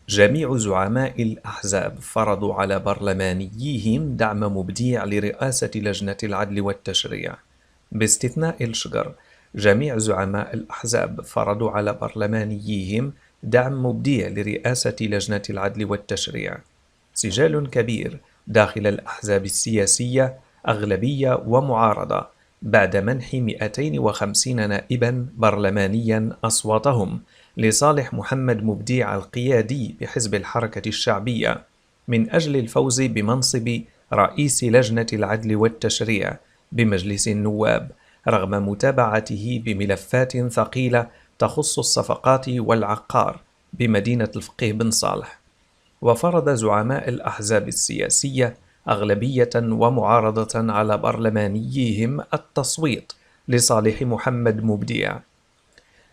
جميع زعماء الأحزاب فرضوا على برلمانييهم دعم مبديع لرئاسة لجنة العدل والتشريع، باستثناء الشقر. جميع زعماء الأحزاب فرضوا على برلمانييهم دعم مبديع لرئاسة لجنة العدل والتشريع. سجال كبير داخل الأحزاب السياسية، أغلبية ومعارضة، بعد منح 250 نائبا برلمانيا أصواتهم لصالح محمد مبديع القيادي بحزب الحركة الشعبية من أجل الفوز بمنصب رئيس لجنة العدل والتشريع بمجلس النواب، رغم متابعته بملفات ثقيلة تخص الصفقات والعقار بمدينة الفقيه بن صالح. وفرض زعماء الأحزاب السياسية أغلبية ومعارضة على برلمانييهم التصويت لصالح محمد مبديع،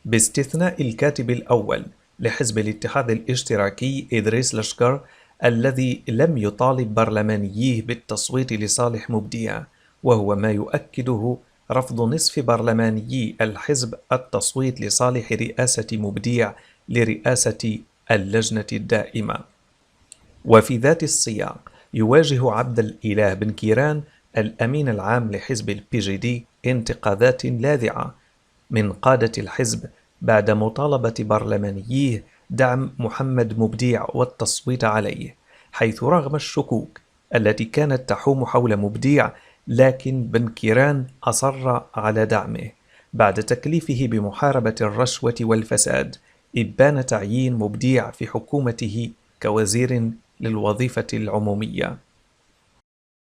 باستثناء الكاتب الأول لحزب الاتحاد الاشتراكي إدريس لشكر، الذي لم يطالب برلمانييه بالتصويت لصالح مبديع، وهو ما يؤكده رفض نصف برلمانيي الحزب التصويت لصالح رئاسة مبديع لرئاسة اللجنة الدائمة. وفي ذات السياق يواجه عبد الإله بن كيران الأمين العام لحزب البي جي دي انتقادات لاذعة من قادة الحزب بعد مطالبة برلمانييه دعم محمد مبديع والتصويت عليه، حيث رغم الشكوك التي كانت تحوم حول مبديع، لكن بن كيران أصر على دعمه بعد تكليفه بمحاربة الرشوة والفساد، إبان تعيين مبديع في حكومته كوزير للوظيفة العمومية.